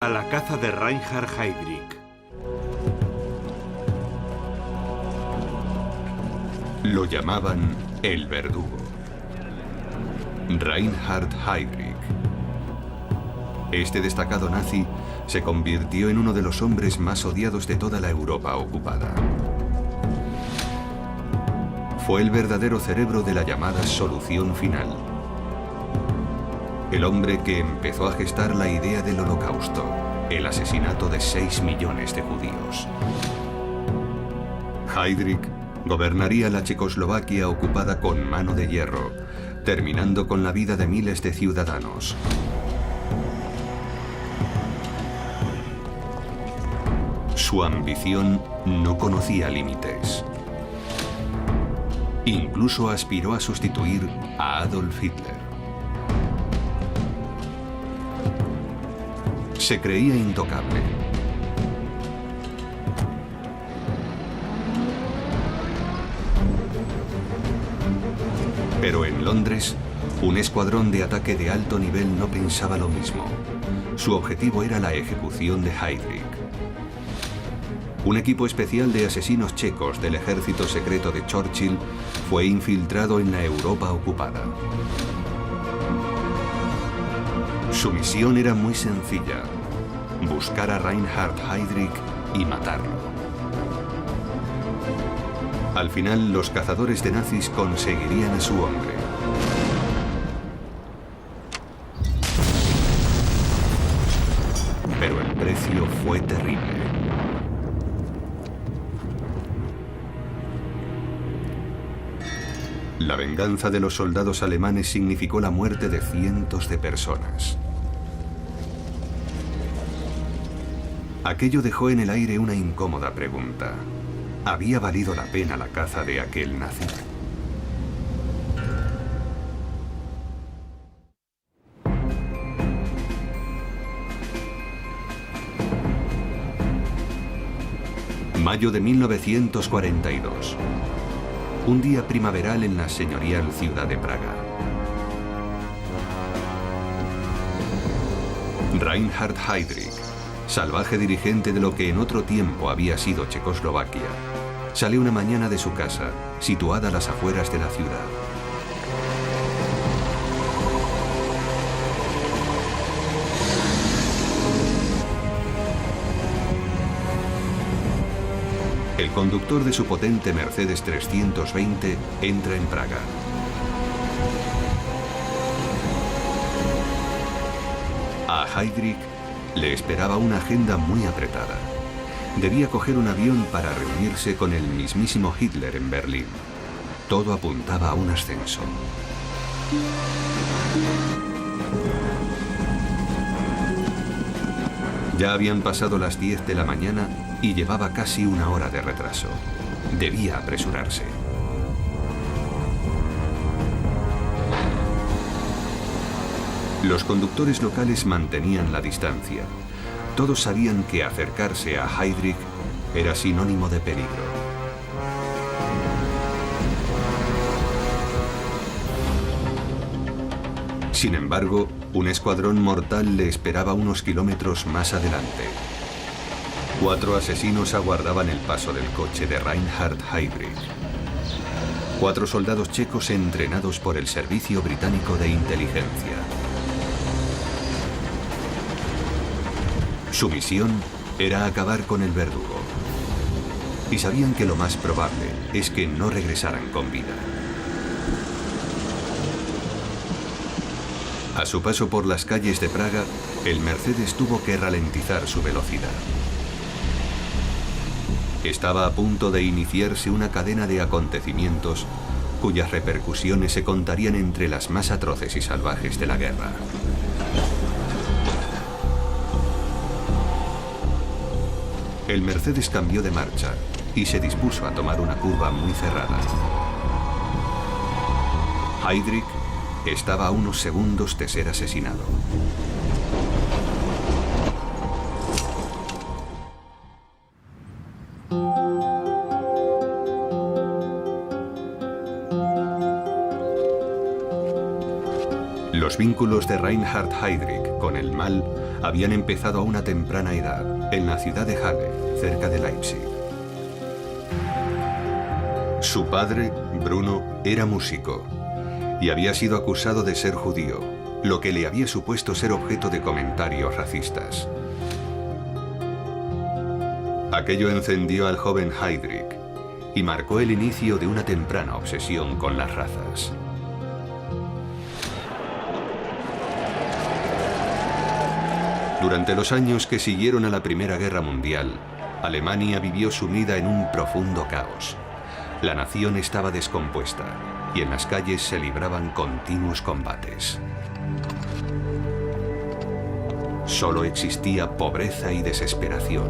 A la caza de Reinhard Heydrich. Lo llamaban el verdugo. Reinhard Heydrich. Este destacado nazi se convirtió en uno de los hombres más odiados de toda la Europa ocupada. Fue el verdadero cerebro de la llamada solución final. El hombre que empezó a gestar la idea del Holocausto, el asesinato de 6 millones de judíos. Heydrich gobernaría la Checoslovaquia ocupada con mano de hierro, terminando con la vida de miles de ciudadanos. Su ambición no conocía límites. Incluso aspiró a sustituir a Adolf Hitler. Se creía intocable. Pero en Londres, un escuadrón de ataque de alto nivel no pensaba lo mismo. Su objetivo era la ejecución de Heydrich. Un equipo especial de asesinos checos del ejército secreto de Churchill fue infiltrado en la Europa ocupada. Su misión era muy sencilla: buscar a Reinhard Heydrich y matarlo. Al final, los cazadores de nazis conseguirían a su hombre. Pero el precio fue terrible. La venganza de los soldados alemanes significó la muerte de cientos de personas. Aquello dejó en el aire una incómoda pregunta. ¿Había valido la pena la caza de aquel nazi? Mayo de 1942. Un día primaveral en la señorial ciudad de Praga. Reinhard Heydrich, salvaje dirigente de lo que en otro tiempo había sido Checoslovaquia, sale una mañana de su casa, situada a las afueras de la ciudad. El conductor de su potente Mercedes 320 entra en Praga. A Heydrich le esperaba una agenda muy apretada. Debía coger un avión para reunirse con el mismísimo Hitler en Berlín. Todo apuntaba a un ascenso. Ya habían pasado las 10 de la mañana y llevaba casi una hora de retraso. Debía apresurarse. Los conductores locales mantenían la distancia. Todos sabían que acercarse a Heydrich era sinónimo de peligro. Sin embargo, un escuadrón mortal le esperaba unos kilómetros más adelante. 4 asesinos aguardaban el paso del coche de Reinhard Heydrich. 4 soldados checos entrenados por el Servicio Británico de Inteligencia. Su misión era acabar con el verdugo. Y sabían que lo más probable es que no regresaran con vida. A su paso por las calles de Praga, el Mercedes tuvo que ralentizar su velocidad. Estaba a punto de iniciarse una cadena de acontecimientos cuyas repercusiones se contarían entre las más atroces y salvajes de la guerra. El Mercedes cambió de marcha y se dispuso a tomar una curva muy cerrada. Heydrich estaba a unos segundos de ser asesinado. Los vínculos de Reinhard Heydrich con el mal habían empezado a una temprana edad, en la ciudad de Halle, cerca de Leipzig. Su padre, Bruno, era músico y había sido acusado de ser judío, lo que le había supuesto ser objeto de comentarios racistas. Aquello encendió al joven Heydrich y marcó el inicio de una temprana obsesión con las razas. Durante los años que siguieron a la Primera Guerra Mundial, Alemania vivió sumida en un profundo caos. La nación estaba descompuesta y en las calles se libraban continuos combates. Solo existía pobreza y desesperación.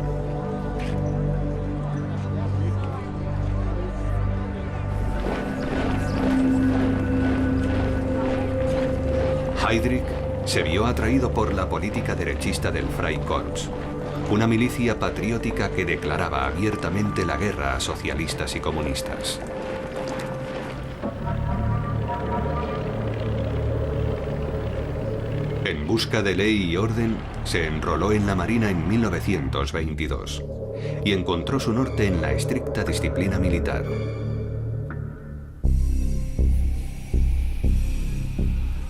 Heydrich se vio atraído por la política derechista del Freikorps, una milicia patriótica que declaraba abiertamente la guerra a socialistas y comunistas. En busca de ley y orden, se enroló en la Marina en 1922 y encontró su norte en la estricta disciplina militar.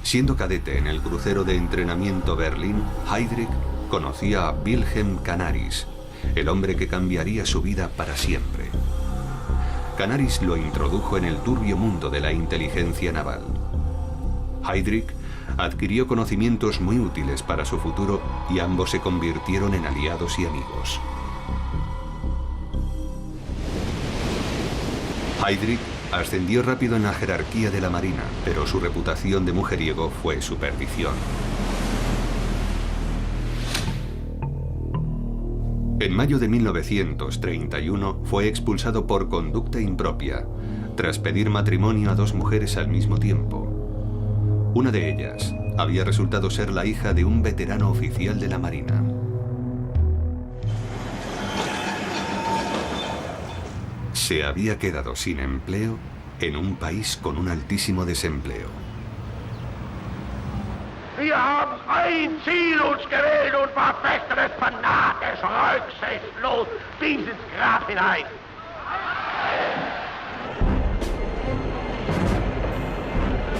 Siendo cadete en el crucero de entrenamiento Berlín, Heydrich conocía a Wilhelm Canaris, el hombre que cambiaría su vida para siempre. Canaris lo introdujo en el turbio mundo de la inteligencia naval. Heydrich adquirió conocimientos muy útiles para su futuro y ambos se convirtieron en aliados y amigos. Heydrich ascendió rápido en la jerarquía de la Marina, pero su reputación de mujeriego fue su perdición. En mayo de 1931 fue expulsado por conducta impropia, tras pedir matrimonio a dos mujeres al mismo tiempo. Una de ellas había resultado ser la hija de un veterano oficial de la Marina. Se había quedado sin empleo en un país con un altísimo desempleo. Wir haben ein Ziel uns gewählt und verfechten es fanatisch, rücksichtslos bis ins Grab hinein.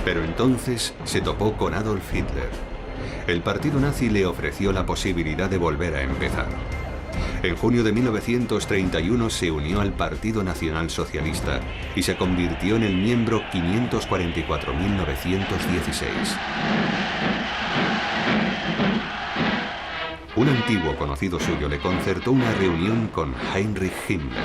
Pero entonces se topó con Adolf Hitler. El partido nazi le ofreció la posibilidad de volver a empezar. En junio de 1931 se unió al Partido Nacional Socialista y se convirtió en el miembro 544.916. Un antiguo conocido suyo le concertó una reunión con Heinrich Himmler.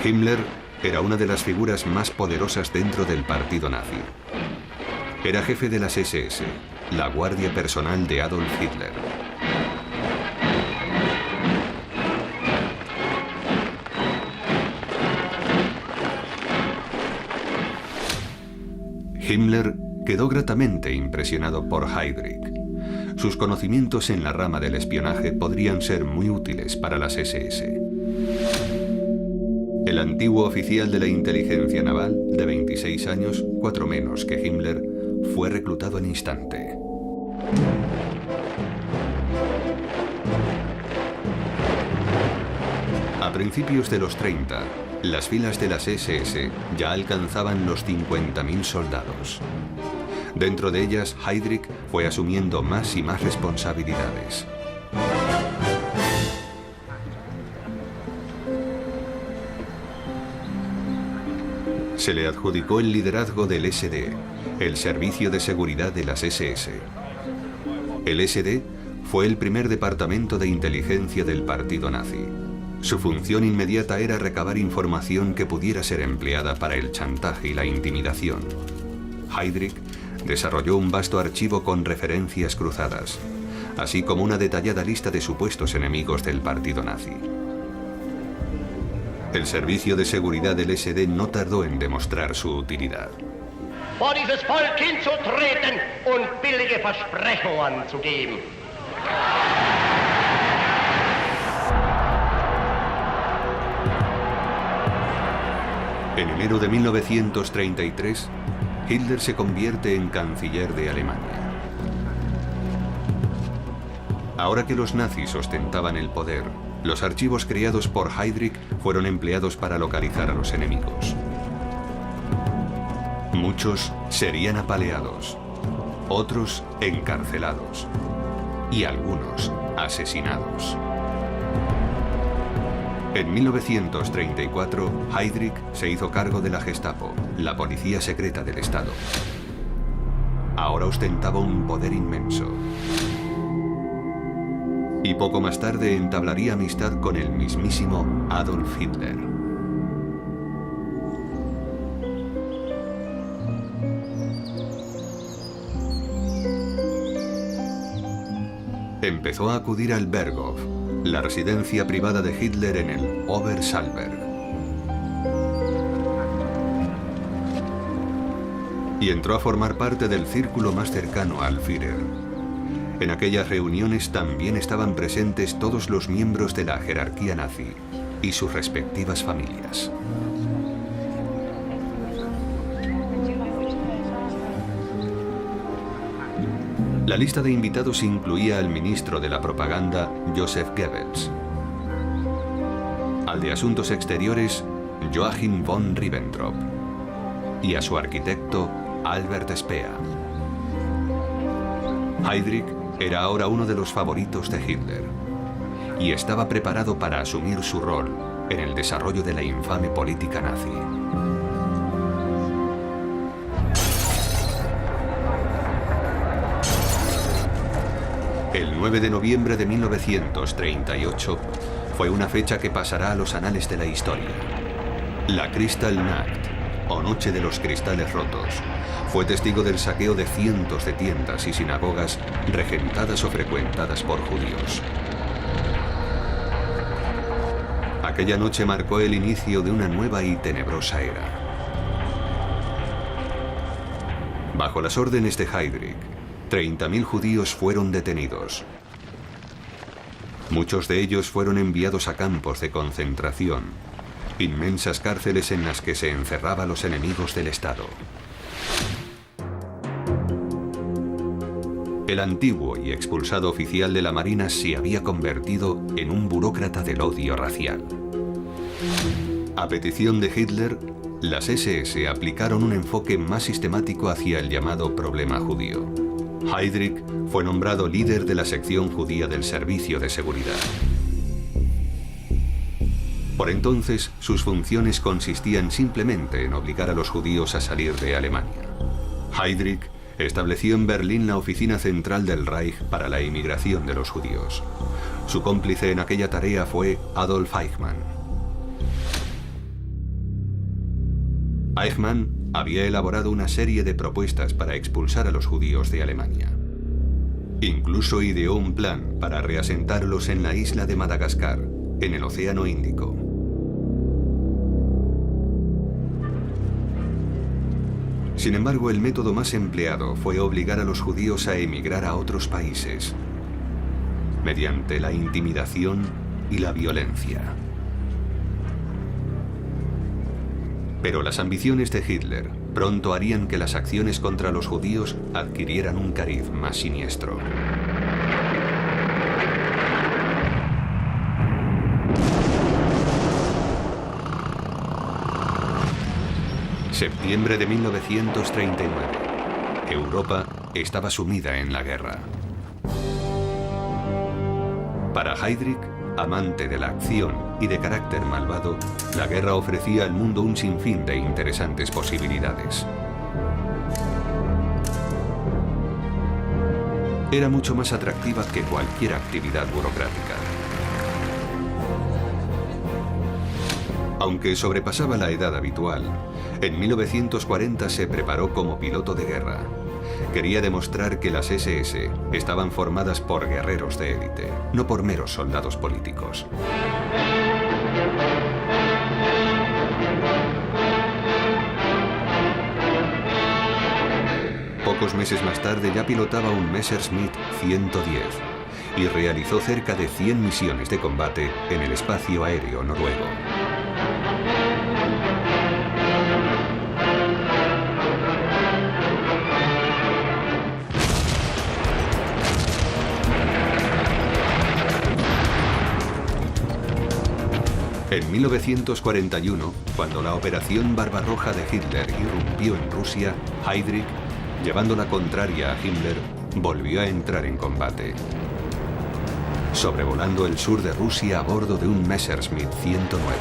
Himmler era una de las figuras más poderosas dentro del partido nazi. Era jefe de las SS, la guardia personal de Adolf Hitler. Himmler quedó gratamente impresionado por Heydrich. Sus conocimientos en la rama del espionaje podrían ser muy útiles para las SS. El antiguo oficial de la inteligencia naval, de 26 años, 4 menos que Himmler, fue reclutado en instante. A principios de los 30, las filas de las SS ya alcanzaban los 50.000 soldados. Dentro de ellas, Heydrich fue asumiendo más y más responsabilidades. Se le adjudicó el liderazgo del SD, el Servicio de Seguridad de las SS. El SD fue el primer departamento de inteligencia del partido nazi. Su función inmediata era recabar información que pudiera ser empleada para el chantaje y la intimidación. Heydrich desarrolló un vasto archivo con referencias cruzadas, así como una detallada lista de supuestos enemigos del partido nazi. El servicio de seguridad del SD no tardó en demostrar su utilidad. Vor dieses Volk hinzutreten und billige Versprechungen zu geben. En enero de 1933, Hitler se convierte en canciller de Alemania. Ahora que los nazis ostentaban el poder, los archivos creados por Heydrich fueron empleados para localizar a los enemigos. Muchos serían apaleados, otros encarcelados y algunos asesinados. En 1934, Heydrich se hizo cargo de la Gestapo, la policía secreta del Estado. Ahora ostentaba un poder inmenso. Y poco más tarde entablaría amistad con el mismísimo Adolf Hitler. Empezó a acudir al Berghof, la residencia privada de Hitler en el Obersalzberg. Y entró a formar parte del círculo más cercano al Führer. En aquellas reuniones también estaban presentes todos los miembros de la jerarquía nazi y sus respectivas familias. La lista de invitados incluía al ministro de la propaganda, Joseph Goebbels, al de Asuntos Exteriores, Joachim von Ribbentrop, y a su arquitecto, Albert Speer. Heydrich era ahora uno de los favoritos de Hitler y estaba preparado para asumir su rol en el desarrollo de la infame política nazi. El 9 de noviembre de 1938 fue una fecha que pasará a los anales de la historia. La Kristallnacht, o Noche de los Cristales Rotos, fue testigo del saqueo de cientos de tiendas y sinagogas regentadas o frecuentadas por judíos. Aquella noche marcó el inicio de una nueva y tenebrosa era. Bajo las órdenes de Heydrich, 30.000 judíos fueron detenidos. Muchos de ellos fueron enviados a campos de concentración, inmensas cárceles en las que se encerraba a los enemigos del Estado. El antiguo y expulsado oficial de la Marina se había convertido en un burócrata del odio racial. A petición de Hitler, las SS aplicaron un enfoque más sistemático hacia el llamado problema judío. Heydrich fue nombrado líder de la sección judía del Servicio de Seguridad. Por entonces, sus funciones consistían simplemente en obligar a los judíos a salir de Alemania. Heydrich estableció en Berlín la oficina central del Reich para la inmigración de los judíos. Su cómplice en aquella tarea fue Adolf Eichmann. Eichmann había elaborado una serie de propuestas para expulsar a los judíos de Alemania. Incluso ideó un plan para reasentarlos en la isla de Madagascar, en el Océano Índico. Sin embargo, el método más empleado fue obligar a los judíos a emigrar a otros países, mediante la intimidación y la violencia. Pero las ambiciones de Hitler pronto harían que las acciones contra los judíos adquirieran un cariz más siniestro. Septiembre de 1939. Europa estaba sumida en la guerra. Para Heydrich, amante de la acción y de carácter malvado, la guerra ofrecía al mundo un sinfín de interesantes posibilidades. Era mucho más atractiva que cualquier actividad burocrática. Aunque sobrepasaba la edad habitual, en 1940 se preparó como piloto de guerra. Quería demostrar que las SS estaban formadas por guerreros de élite, no por meros soldados políticos. Pocos meses más tarde ya pilotaba un Messerschmitt 110 y realizó cerca de 100 misiones de combate en el espacio aéreo noruego. En 1941, cuando la Operación Barbarroja de Hitler irrumpió en Rusia, Heydrich, llevando la contraria a Himmler, volvió a entrar en combate. Sobrevolando el sur de Rusia a bordo de un Messerschmitt 109.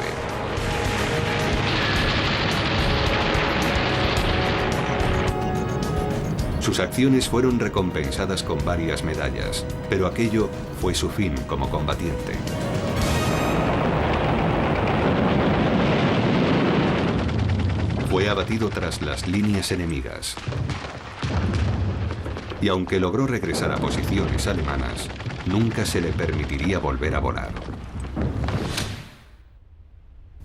Sus acciones fueron recompensadas con varias medallas, pero aquello fue su fin como combatiente. Fue abatido tras las líneas enemigas. Y aunque logró regresar a posiciones alemanas, nunca se le permitiría volver a volar.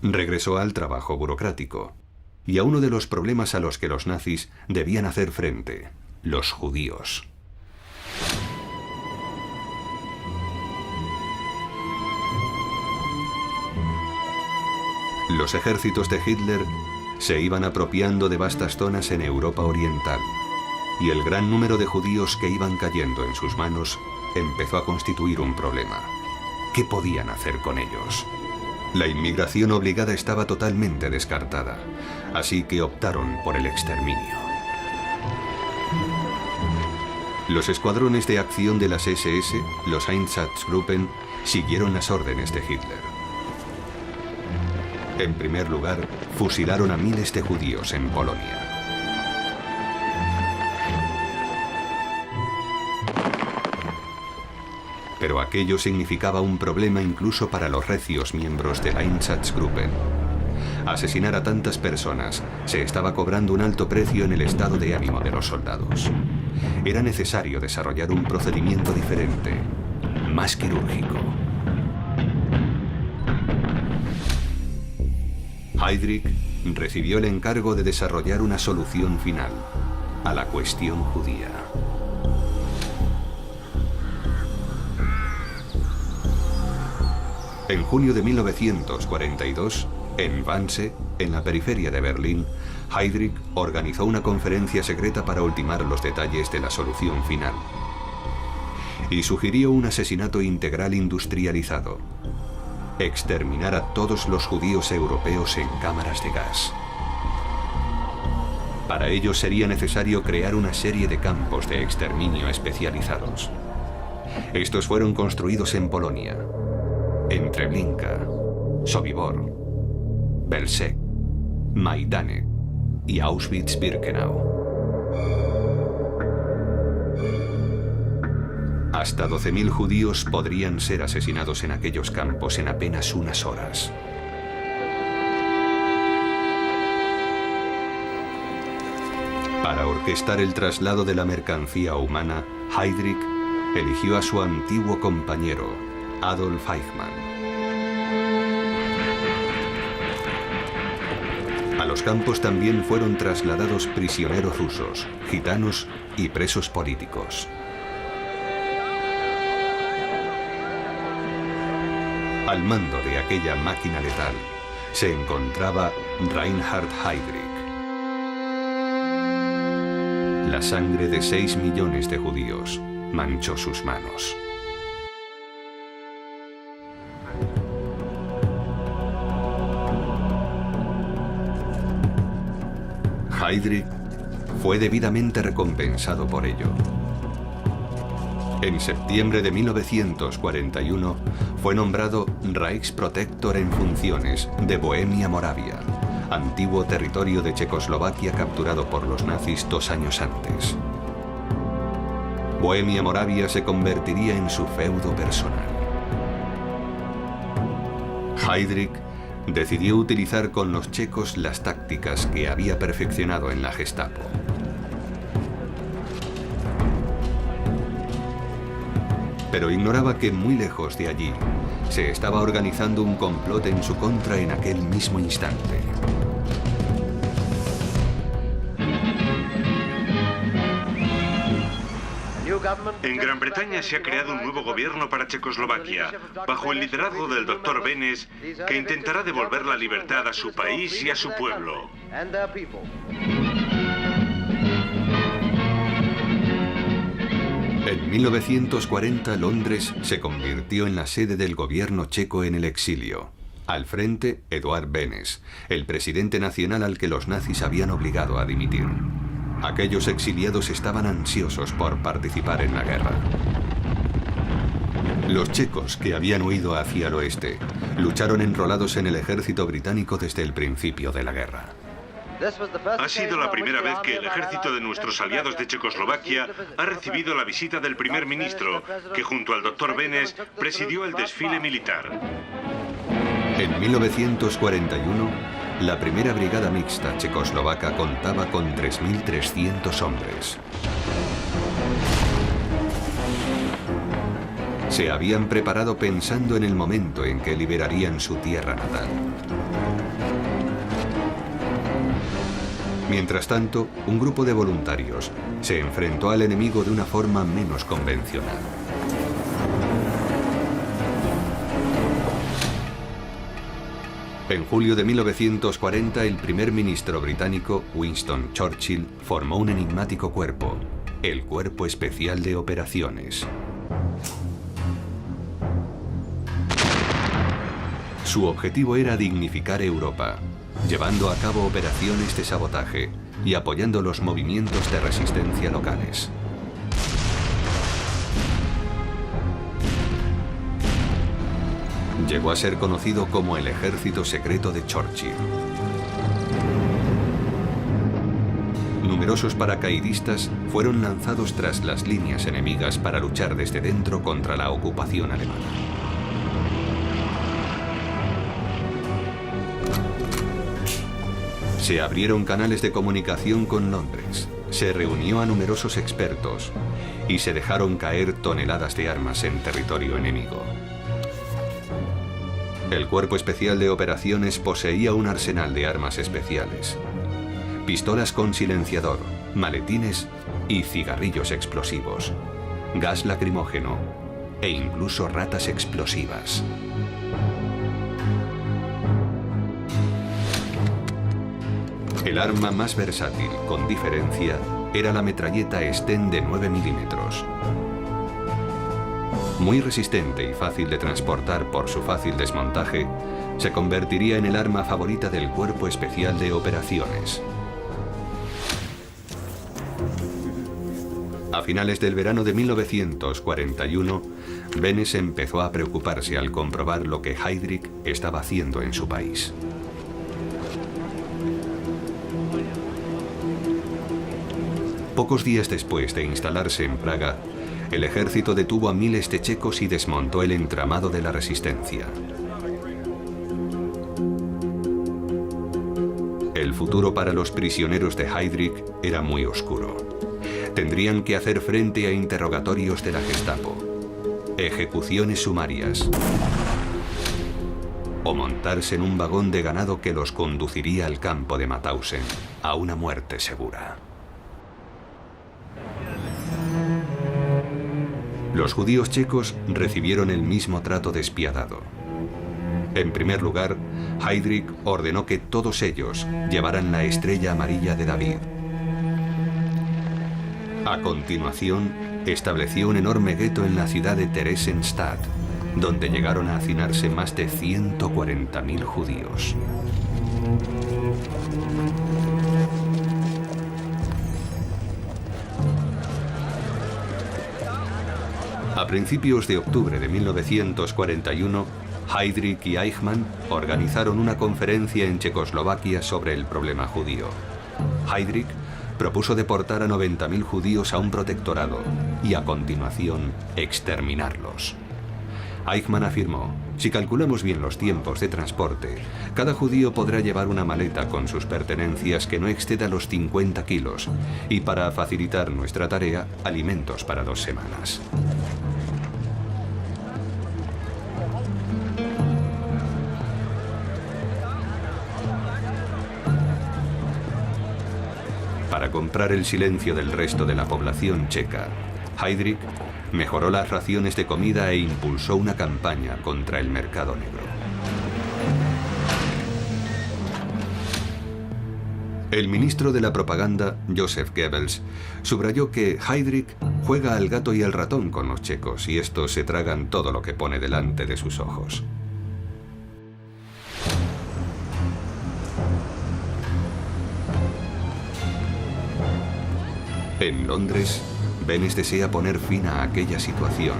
Regresó al trabajo burocrático y a uno de los problemas a los que los nazis debían hacer frente: los judíos. Los ejércitos de Hitler se iban apropiando de vastas zonas en Europa Oriental, y el gran número de judíos que iban cayendo en sus manos empezó a constituir un problema. ¿Qué podían hacer con ellos? La inmigración obligada estaba totalmente descartada, así que optaron por el exterminio. Los escuadrones de acción de las SS, los Einsatzgruppen, siguieron las órdenes de Hitler. En primer lugar, fusilaron a miles de judíos en Polonia. Pero aquello significaba un problema incluso para los recios miembros de la Einsatzgruppen. Asesinar a tantas personas se estaba cobrando un alto precio en el estado de ánimo de los soldados. Era necesario desarrollar un procedimiento diferente, más quirúrgico. Heydrich recibió el encargo de desarrollar una solución final a la cuestión judía. En junio de 1942, en Wannsee, en la periferia de Berlín, Heydrich organizó una conferencia secreta para ultimar los detalles de la solución final. Y sugirió un asesinato integral industrializado: exterminar a todos los judíos europeos en cámaras de gas. Para ello sería necesario crear una serie de campos de exterminio especializados. Estos fueron construidos en Polonia, en Treblinka, Sobibor, Belzec, Majdanek y Auschwitz-Birkenau. Hasta 12.000 judíos podrían ser asesinados en aquellos campos en apenas unas horas. Para orquestar el traslado de la mercancía humana, Heydrich eligió a su antiguo compañero, Adolf Eichmann. A los campos también fueron trasladados prisioneros rusos, gitanos y presos políticos. Al mando de aquella máquina letal se encontraba Reinhard Heydrich. La sangre de 6 millones de judíos manchó sus manos. Heydrich fue debidamente recompensado por ello. En septiembre de 1941 fue nombrado Reichsprotektor en funciones de Bohemia-Moravia, antiguo territorio de Checoslovaquia capturado por los nazis 2 años antes. Bohemia-Moravia se convertiría en su feudo personal. Heydrich decidió utilizar con los checos las tácticas que había perfeccionado en la Gestapo. Pero ignoraba que muy lejos de allí se estaba organizando un complot en su contra en aquel mismo instante. En Gran Bretaña se ha creado un nuevo gobierno para Checoslovaquia, bajo el liderazgo del Dr. Benes, que intentará devolver la libertad a su país y a su pueblo. En 1940, Londres se convirtió en la sede del gobierno checo en el exilio. Al frente, Eduard Benes, el presidente nacional al que los nazis habían obligado a dimitir. Aquellos exiliados estaban ansiosos por participar en la guerra. Los checos, que habían huido hacia el oeste, lucharon enrolados en el ejército británico desde el principio de la guerra. Ha sido la primera vez que el ejército de nuestros aliados de Checoslovaquia ha recibido la visita del primer ministro, que junto al doctor Benes presidió el desfile militar. En 1941, la primera brigada mixta checoslovaca contaba con 3.300 hombres. Se habían preparado pensando en el momento en que liberarían su tierra natal. Mientras tanto, un grupo de voluntarios se enfrentó al enemigo de una forma menos convencional. En julio de 1940, el primer ministro británico, Winston Churchill, formó un enigmático cuerpo, el Cuerpo Especial de Operaciones. Su objetivo era dignificar Europa, llevando a cabo operaciones de sabotaje y apoyando los movimientos de resistencia locales. Llegó a ser conocido como el ejército secreto de Churchill. Numerosos paracaidistas fueron lanzados tras las líneas enemigas para luchar desde dentro contra la ocupación alemana. Se abrieron canales de comunicación con Londres, se reunió a numerosos expertos y se dejaron caer toneladas de armas en territorio enemigo. El Cuerpo Especial de Operaciones poseía un arsenal de armas especiales: pistolas con silenciador, maletines y cigarrillos explosivos, gas lacrimógeno e incluso ratas explosivas. El arma más versátil, con diferencia, era la metralleta Sten de 9 milímetros. Muy resistente y fácil de transportar por su fácil desmontaje, se convertiría en el arma favorita del Cuerpo Especial de Operaciones. A finales del verano de 1941, Benes empezó a preocuparse al comprobar lo que Heydrich estaba haciendo en su país. Pocos días después de instalarse en Praga, el ejército detuvo a miles de checos y desmontó el entramado de la resistencia. El futuro para los prisioneros de Heydrich era muy oscuro. Tendrían que hacer frente a interrogatorios de la Gestapo, ejecuciones sumarias o montarse en un vagón de ganado que los conduciría al campo de Mauthausen, a una muerte segura. Los judíos checos recibieron el mismo trato despiadado. En primer lugar, Heydrich ordenó que todos ellos llevaran la estrella amarilla de David. A continuación, estableció un enorme gueto en la ciudad de Theresienstadt, donde llegaron a hacinarse más de 140.000 judíos. A principios de octubre de 1941, Heydrich y Eichmann organizaron una conferencia en Checoslovaquia sobre el problema judío. Heydrich propuso deportar a 90.000 judíos a un protectorado y, a continuación, exterminarlos. Eichmann afirmó: si calculamos bien los tiempos de transporte, cada judío podrá llevar una maleta con sus pertenencias que no exceda los 50 kilos y, para facilitar nuestra tarea, alimentos para 2 semanas. Para comprar el silencio del resto de la población checa, Heydrich mejoró las raciones de comida e impulsó una campaña contra el mercado negro. El ministro de la propaganda, Joseph Goebbels, subrayó que Heydrich juega al gato y al ratón con los checos y estos se tragan todo lo que pone delante de sus ojos. En Londres, Benes desea poner fin a aquella situación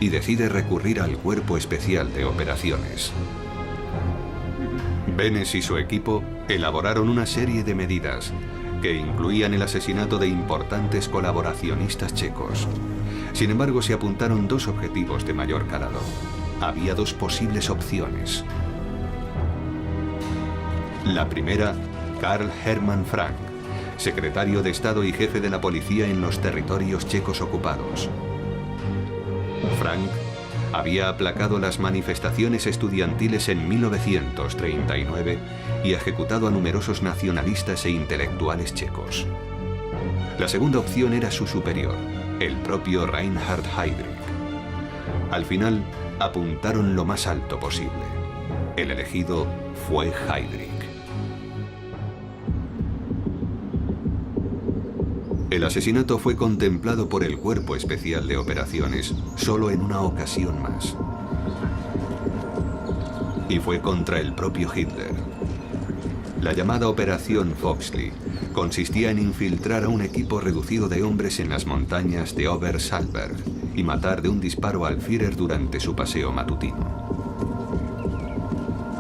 y decide recurrir al Cuerpo Especial de Operaciones. Benes y su equipo elaboraron una serie de medidas que incluían el asesinato de importantes colaboracionistas checos. Sin embargo, se apuntaron dos objetivos de mayor calado. Había dos posibles opciones. La primera, Karl Hermann Frank, secretario de Estado y jefe de la policía en los territorios checos ocupados. Frank había aplacado las manifestaciones estudiantiles en 1939 y ejecutado a numerosos nacionalistas e intelectuales checos. La segunda opción era su superior, el propio Reinhard Heydrich. Al final, apuntaron lo más alto posible. El elegido fue Heydrich. El asesinato fue contemplado por el Cuerpo Especial de Operaciones solo en una ocasión más. Y fue contra el propio Hitler. La llamada Operación Foxley consistía en infiltrar a un equipo reducido de hombres en las montañas de Obersalzberg y matar de un disparo al Führer durante su paseo matutino.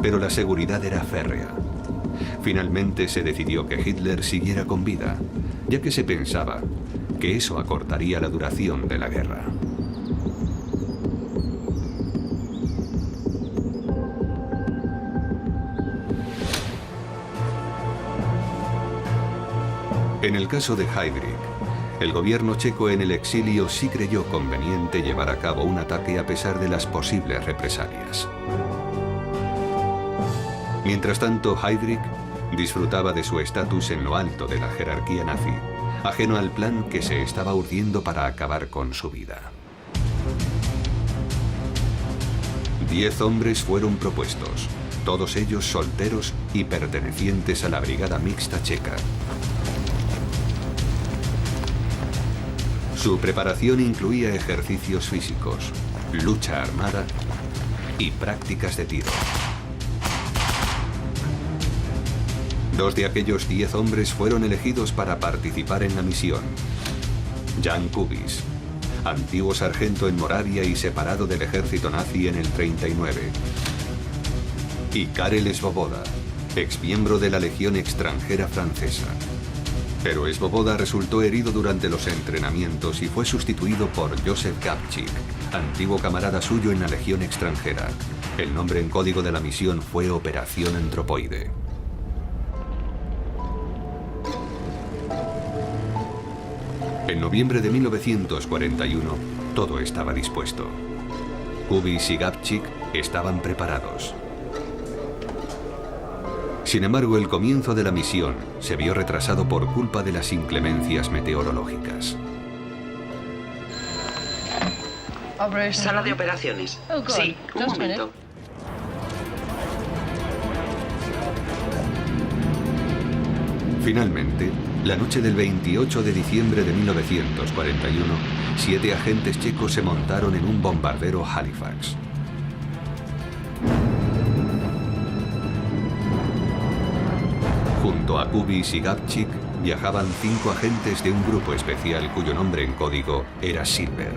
Pero la seguridad era férrea. Finalmente se decidió que Hitler siguiera con vida, ya que se pensaba que eso acortaría la duración de la guerra. En el caso de Heydrich, el gobierno checo en el exilio sí creyó conveniente llevar a cabo un ataque a pesar de las posibles represalias. Mientras tanto, Heydrich disfrutaba de su estatus en lo alto de la jerarquía nazi, ajeno al plan que se estaba urdiendo para acabar con su vida. 10 hombres fueron propuestos, todos ellos solteros y pertenecientes a la Brigada Mixta Checa. Su preparación incluía ejercicios físicos, lucha armada y prácticas de tiro. 2 de aquellos 10 hombres fueron elegidos para participar en la misión. Jan Kubis, antiguo sargento en Moravia y separado del ejército nazi en el 39. Y Karel Svoboda, exmiembro de la Legión extranjera francesa. Pero Svoboda resultó herido durante los entrenamientos y fue sustituido por Josef Gabčík, antiguo camarada suyo en la Legión extranjera. El nombre en código de la misión fue Operación Antropoide. En noviembre de 1941, todo estaba dispuesto. Kubis y Gabčík estaban preparados. Sin embargo, el comienzo de la misión se vio retrasado por culpa de las inclemencias meteorológicas. Sala de operaciones. Sí, un momento. Finalmente, la noche del 28 de diciembre de 1941, 7 agentes checos se montaron en un bombardero Halifax. Junto a Kubis y Gabčík viajaban 5 agentes de un grupo especial cuyo nombre en código era Silver.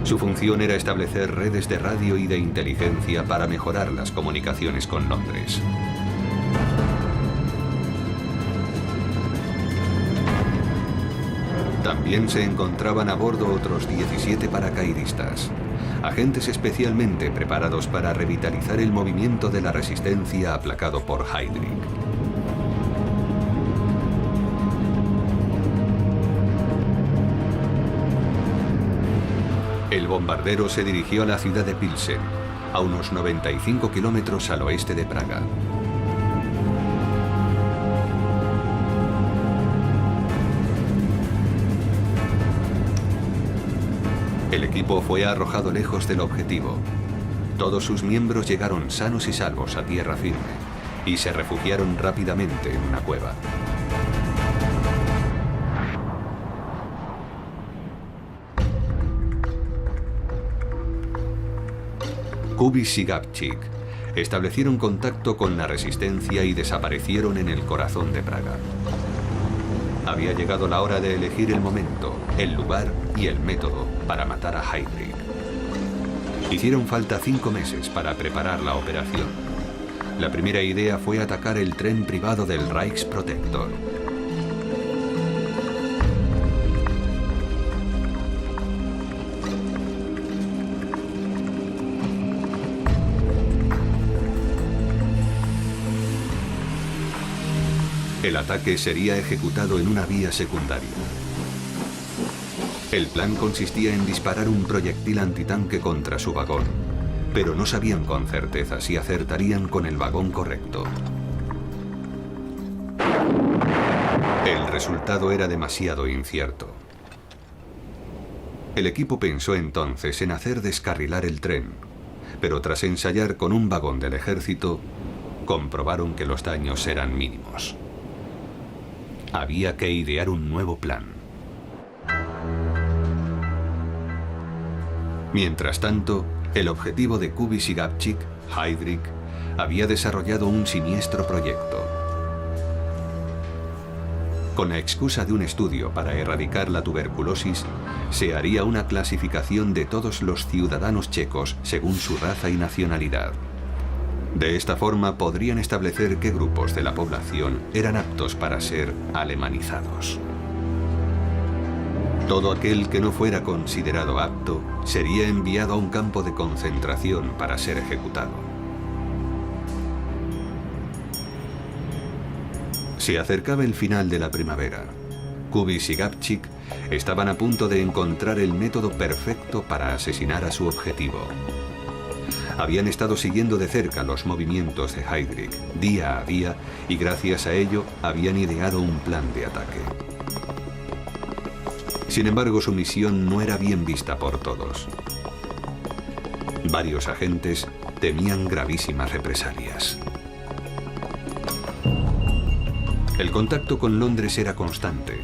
Su función era establecer redes de radio y de inteligencia para mejorar las comunicaciones con Londres. También se encontraban a bordo otros 17 paracaidistas, agentes especialmente preparados para revitalizar el movimiento de la resistencia aplacado por Heydrich. El bombardero se dirigió a la ciudad de Pilsen, a unos 95 kilómetros al oeste de Praga. El equipo fue arrojado lejos del objetivo. Todos sus miembros llegaron sanos y salvos a tierra firme y se refugiaron rápidamente en una cueva. Kubis y Gabčík establecieron contacto con la resistencia y desaparecieron en el corazón de Praga. Había llegado la hora de elegir el momento, el lugar y el método para matar a Heydrich. Hicieron falta 5 meses para preparar la operación. La primera idea fue atacar el tren privado del Reichsprotector. El ataque sería ejecutado en una vía secundaria. El plan consistía en disparar un proyectil antitanque contra su vagón, pero no sabían con certeza si acertarían con el vagón correcto. El resultado era demasiado incierto. El equipo pensó entonces en hacer descarrilar el tren, pero tras ensayar con un vagón del ejército, comprobaron que los daños eran mínimos. Había que idear un nuevo plan. Mientras tanto, el objetivo de Kubiš y Gabčík, Heydrich, había desarrollado un siniestro proyecto. Con la excusa de un estudio para erradicar la tuberculosis, se haría una clasificación de todos los ciudadanos checos según su raza y nacionalidad. De esta forma podrían establecer qué grupos de la población eran aptos para ser alemanizados. Todo aquel que no fuera considerado apto sería enviado a un campo de concentración para ser ejecutado. Se acercaba el final de la primavera. Kubiš y Gabčík estaban a punto de encontrar el método perfecto para asesinar a su objetivo. Habían estado siguiendo de cerca los movimientos de Heydrich día a día y gracias a ello habían ideado un plan de ataque. Sin embargo, su misión no era bien vista por todos. Varios agentes temían gravísimas represalias. El contacto con Londres era constante.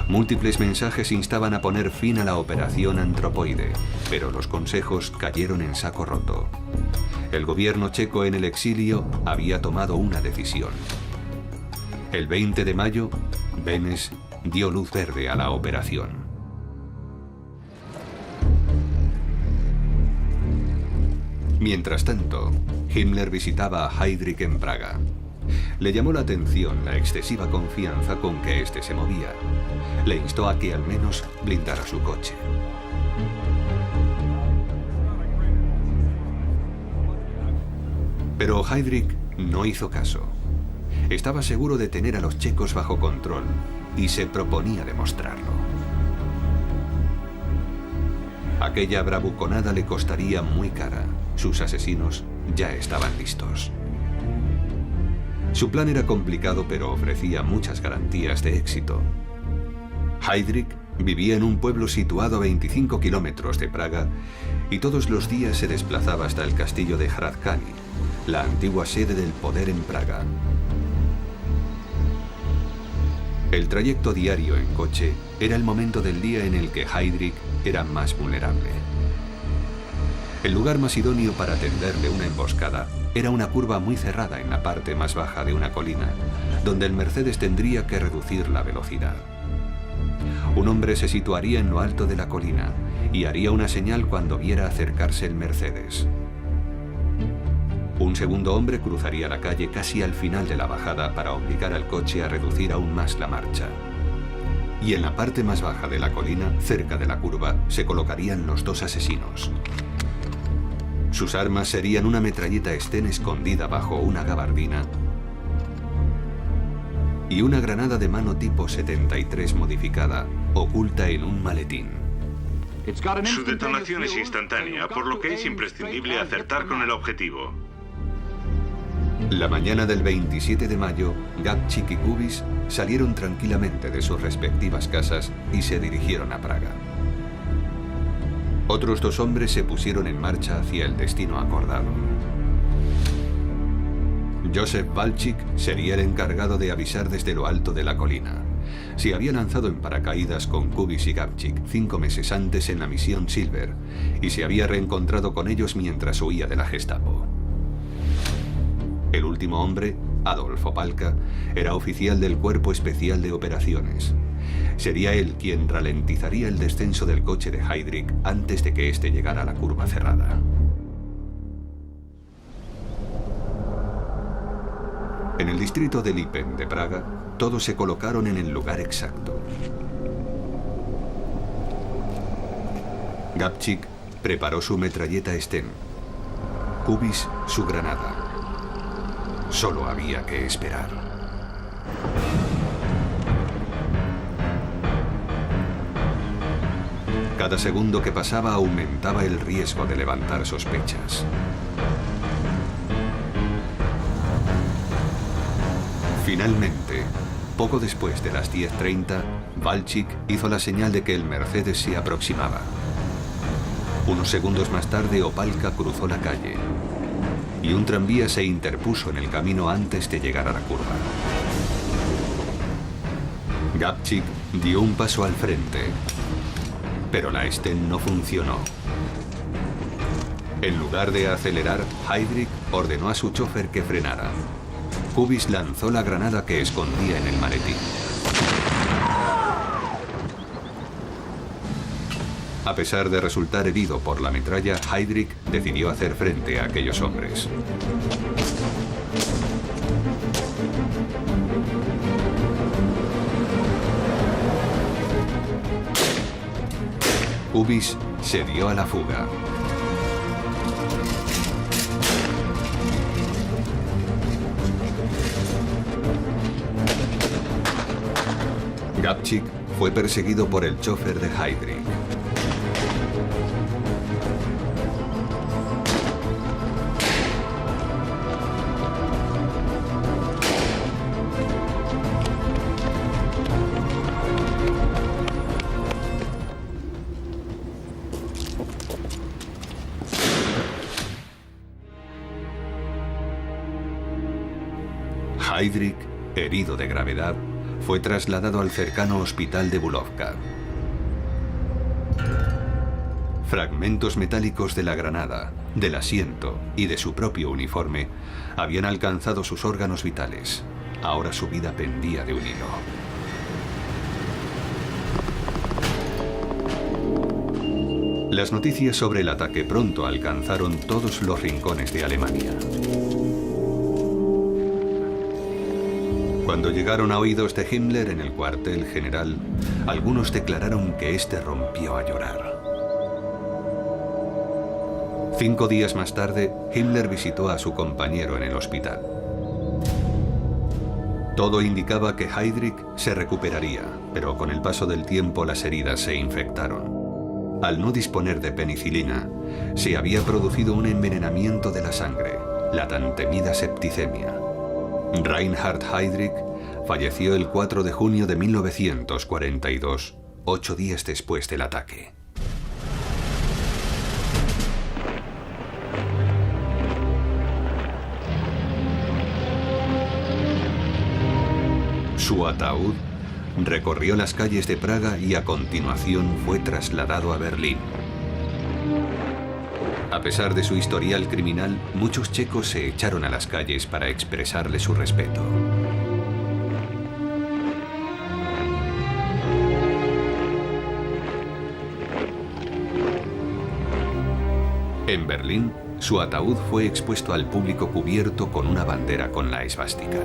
Múltiples mensajes instaban a poner fin a la operación Antropoide, pero los consejos cayeron en saco roto. El gobierno checo en el exilio había tomado una decisión. El 20 de mayo, Beneš dio luz verde a la operación. Mientras tanto, Himmler visitaba a Heydrich en Praga. Le llamó la atención la excesiva confianza con que éste se movía. Le instó a que al menos blindara su coche. Pero Heydrich no hizo caso. Estaba seguro de tener a los checos bajo control y se proponía demostrarlo. Aquella bravuconada le costaría muy cara. Sus asesinos ya estaban listos. Su plan era complicado, pero ofrecía muchas garantías de éxito. Heydrich vivía en un pueblo situado a 25 kilómetros de Praga y todos los días se desplazaba hasta el castillo de Hradčany, la antigua sede del poder en Praga. El trayecto diario en coche era el momento del día en el que Heydrich era más vulnerable. El lugar más idóneo para tenderle una emboscada era una curva muy cerrada en la parte más baja de una colina, donde el Mercedes tendría que reducir la velocidad. Un hombre se situaría en lo alto de la colina y haría una señal cuando viera acercarse el Mercedes. Un segundo hombre cruzaría la calle casi al final de la bajada para obligar al coche a reducir aún más la marcha. Y en la parte más baja de la colina, cerca de la curva, se colocarían los dos asesinos. Sus armas serían una metralleta Sten escondida bajo una gabardina y una granada de mano tipo 73 modificada, oculta en un maletín. Su detonación es instantánea, por lo que es imprescindible acertar con el objetivo. La mañana del 27 de mayo, Gabčík y Kubiš salieron tranquilamente de sus respectivas casas y se dirigieron a Praga. Otros dos hombres se pusieron en marcha hacia el destino acordado. Josef Walczyk sería el encargado de avisar desde lo alto de la colina. Se había lanzado en paracaídas con Kubiš y Gabčík 5 meses antes en la misión Silver y se había reencontrado con ellos mientras huía de la Gestapo. El último hombre, Adolf Opalka, era oficial del Cuerpo Especial de Operaciones. sería él quien ralentizaría el descenso del coche de Heydrich antes de que éste llegara a la curva cerrada. En el distrito de Lipen de Praga, todos se colocaron en el lugar exacto. Gabčík preparó su metralleta Sten, Kubiš su granada. Solo había que esperar. Cada segundo que pasaba aumentaba el riesgo de levantar sospechas. Finalmente, poco después de las 10:30, Valchik hizo la señal de que el Mercedes se aproximaba. Unos segundos más tarde, Opalka cruzó la calle y un tranvía se interpuso en el camino antes de llegar a la curva. Gabčík dio un paso al frente, pero la Sten no funcionó. En lugar de acelerar, Heydrich ordenó a su chofer que frenara. Kubiš lanzó la granada que escondía en el maletín. A pesar de resultar herido por la metralla, Heydrich decidió hacer frente a aquellos hombres. Kubiš se dio a la fuga. Gabčík fue perseguido por el chofer de Heydrich. Heydrich, herido de gravedad, fue trasladado al cercano hospital de Bulovka. Fragmentos metálicos de la granada, del asiento y de su propio uniforme habían alcanzado sus órganos vitales. Ahora su vida pendía de un hilo. Las noticias sobre el ataque pronto alcanzaron todos los rincones de Alemania. Cuando llegaron a oídos de Himmler en el cuartel general, algunos declararon que éste rompió a llorar. 5 días más tarde, Himmler visitó a su compañero en el hospital. Todo indicaba que Heydrich se recuperaría, pero con el paso del tiempo las heridas se infectaron. Al no disponer de penicilina, se había producido un envenenamiento de la sangre, la tan temida septicemia. Reinhard Heydrich falleció el 4 de junio de 1942, 8 días después del ataque. Su ataúd recorrió las calles de Praga y a continuación fue trasladado a Berlín. A pesar de su historial criminal, muchos checos se echaron a las calles para expresarle su respeto. En Berlín, su ataúd fue expuesto al público cubierto con una bandera con la esvástica.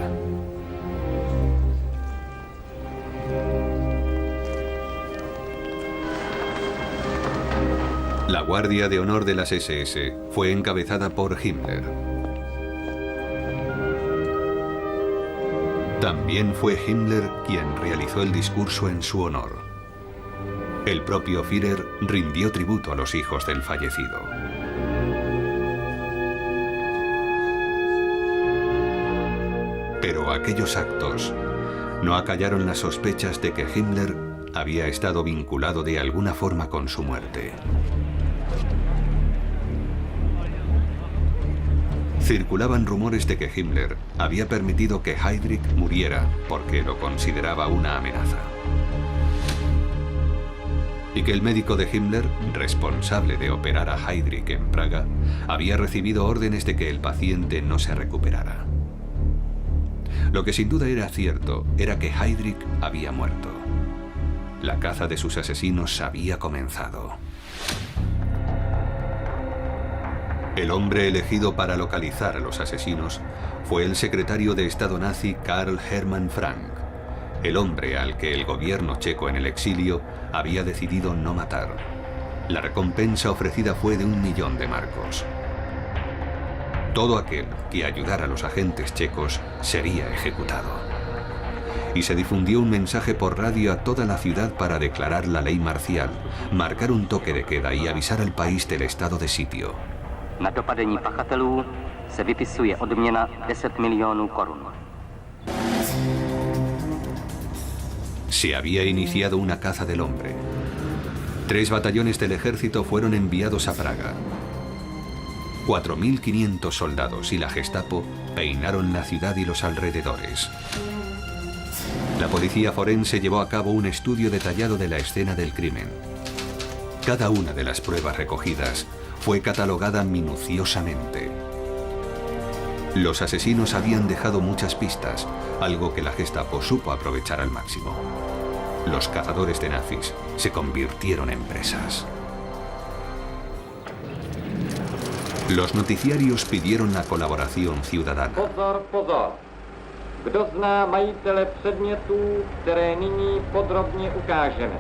La Guardia de Honor de las SS fue encabezada por Himmler. También fue Himmler quien realizó el discurso en su honor. El propio Führer rindió tributo a los hijos del fallecido. Pero aquellos actos no acallaron las sospechas de que Himmler había estado vinculado de alguna forma con su muerte. Circulaban rumores de que Himmler había permitido que Heydrich muriera porque lo consideraba una amenaza. Y que el médico de Himmler, responsable de operar a Heydrich en Praga, había recibido órdenes de que el paciente no se recuperara. Lo que sin duda era cierto era que Heydrich había muerto. La caza de sus asesinos había comenzado. El hombre elegido para localizar a los asesinos fue el secretario de Estado nazi Karl Hermann Frank, el hombre al que el gobierno checo en el exilio había decidido no matar. La recompensa ofrecida fue de 1 millón de marcos. Todo aquel que ayudara a los agentes checos sería ejecutado. Y se difundió un mensaje por radio a toda la ciudad para declarar la ley marcial, marcar un toque de queda y avisar al país del estado de sitio. Na dopadení pachatelů se vypisuje odměna 10 milionů korun. Se había iniciado una caza del hombre. 3 batallones del ejército fueron enviados a Praga. 4.500 soldados y la Gestapo peinaron la ciudad y los alrededores. La policía forense llevó a cabo un estudio detallado de la escena del crimen. Cada una de las pruebas recogidas fue catalogada minuciosamente. Los asesinos habían dejado muchas pistas, algo que la Gestapo supo aprovechar al máximo. Los cazadores de nazis se convirtieron en presas. Los noticiarios pidieron la colaboración ciudadana. Pozor, pozor. Kdo zná majitele předmětů, které nyní podrobně ukážeme?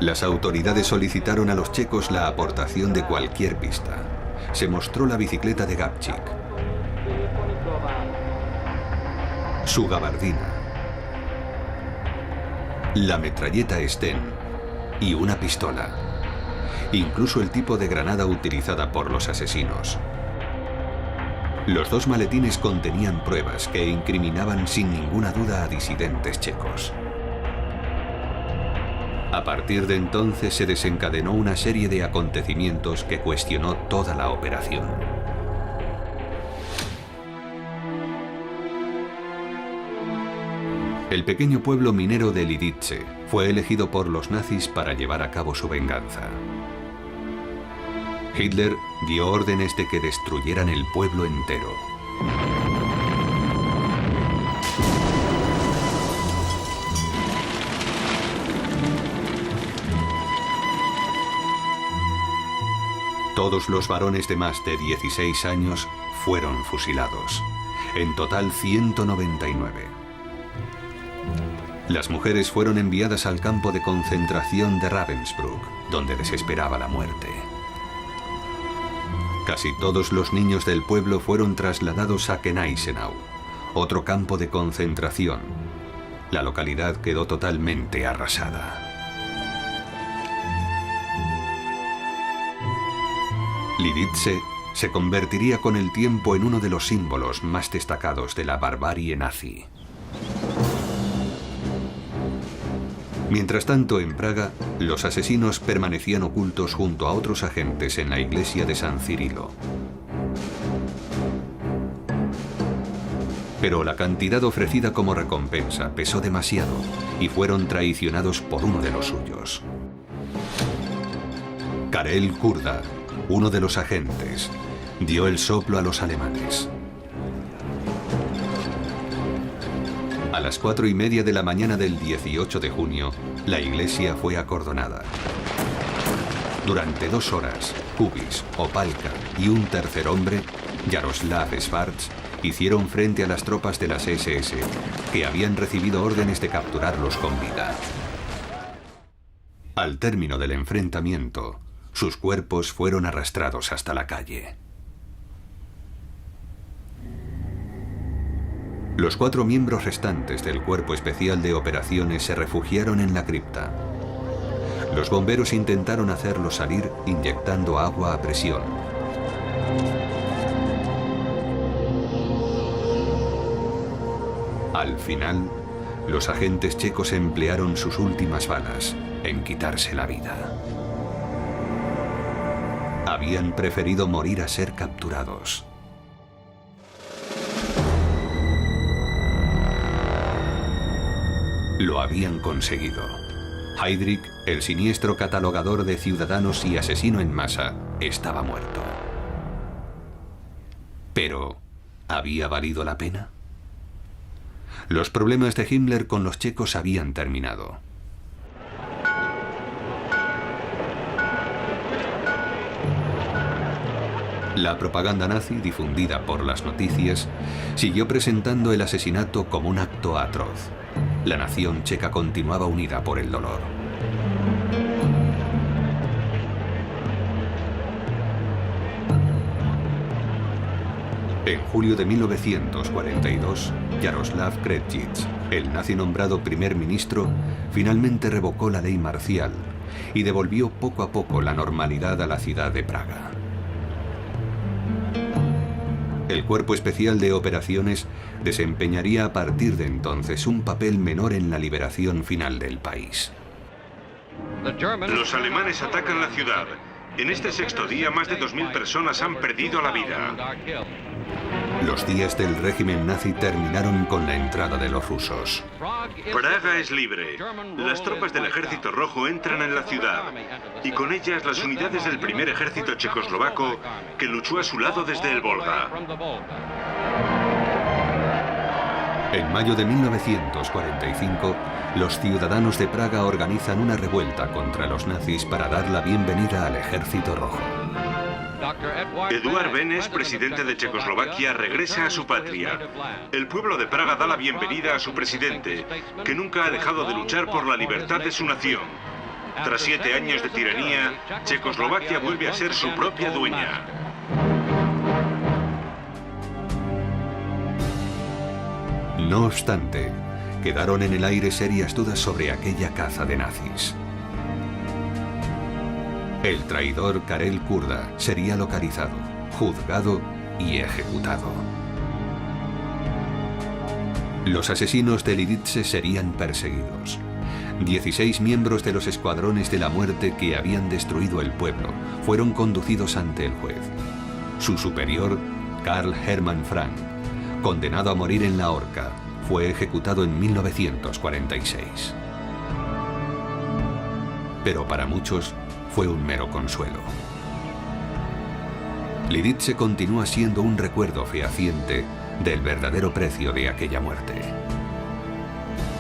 Las autoridades solicitaron a los checos la aportación de cualquier pista. Se mostró la bicicleta de Gabčík, su gabardina, la metralleta Sten y una pistola. Incluso el tipo de granada utilizada por los asesinos. Los 2 maletines contenían pruebas que incriminaban sin ninguna duda a disidentes checos. A partir de entonces se desencadenó una serie de acontecimientos que cuestionó toda la operación. El pequeño pueblo minero de Lidice fue elegido por los nazis para llevar a cabo su venganza. Hitler dio órdenes de que destruyeran el pueblo entero. Todos los varones de más de 16 años fueron fusilados. En total 199. Las mujeres fueron enviadas al campo de concentración de Ravensbrück, donde les esperaba la muerte. Casi todos los niños del pueblo fueron trasladados a Gneisenau, otro campo de concentración. La localidad quedó totalmente arrasada. Lidice se convertiría con el tiempo en uno de los símbolos más destacados de la barbarie nazi. Mientras tanto, en Praga, los asesinos permanecían ocultos junto a otros agentes en la iglesia de San Cirilo. Pero la cantidad ofrecida como recompensa pesó demasiado y fueron traicionados por uno de los suyos. Karel Kurda, uno de los agentes, dio el soplo a los alemanes. A las 4:30 de la mañana del 18 de junio, la iglesia fue acordonada. Durante 2 horas, Kubis, Opalka y un tercer hombre, Jaroslav Schwarz, hicieron frente a las tropas de las SS, que habían recibido órdenes de capturarlos con vida. Al término del enfrentamiento, sus cuerpos fueron arrastrados hasta la calle. Los 4 miembros restantes del Cuerpo Especial de Operaciones se refugiaron en la cripta. Los bomberos intentaron hacerlos salir inyectando agua a presión. Al final, los agentes checos emplearon sus últimas balas en quitarse la vida. Habían preferido morir a ser capturados. Lo habían conseguido. Heydrich, el siniestro catalogador de ciudadanos y asesino en masa, estaba muerto. Pero, ¿había valido la pena? Los problemas de Himmler con los checos habían terminado. La propaganda nazi, difundida por las noticias, siguió presentando el asesinato como un acto atroz. La nación checa continuaba unida por el dolor. En julio de 1942, Jaroslav Kretschitz, el nazi nombrado primer ministro, finalmente revocó la ley marcial y devolvió poco a poco la normalidad a la ciudad de Praga. El Cuerpo Especial de Operaciones desempeñaría a partir de entonces un papel menor en la liberación final del país. Los alemanes atacan la ciudad. En este sexto día, más de 2000 personas han perdido la vida. Los días del régimen nazi terminaron con la entrada de los rusos. Praga es libre. Las tropas del Ejército Rojo entran en la ciudad y con ellas las unidades del primer ejército checoslovaco que luchó a su lado desde el Volga. En mayo de 1945, los ciudadanos de Praga organizan una revuelta contra los nazis para dar la bienvenida al Ejército Rojo. Eduard Benes, presidente de Checoslovaquia, regresa a su patria. El pueblo de Praga da la bienvenida a su presidente, que nunca ha dejado de luchar por la libertad de su nación. Tras 7 años de tiranía, Checoslovaquia vuelve a ser su propia dueña. No obstante, quedaron en el aire serias dudas sobre aquella caza de nazis. El traidor Karel Kurda sería localizado, juzgado y ejecutado. Los asesinos de Lidice serían perseguidos. 16 miembros de los escuadrones de la muerte que habían destruido el pueblo fueron conducidos ante el juez. Su superior, Karl Hermann Frank, condenado a morir en la horca, fue ejecutado en 1946. Pero para muchos fue un mero consuelo. Lidice continúa siendo un recuerdo fehaciente del verdadero precio de aquella muerte.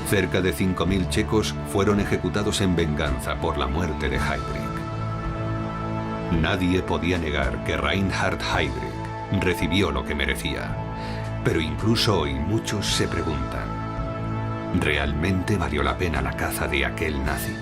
Cerca de 5.000 checos fueron ejecutados en venganza por la muerte de Heydrich. Nadie podía negar que Reinhard Heydrich recibió lo que merecía. Pero incluso hoy muchos se preguntan, ¿realmente valió la pena la caza de aquel nazi?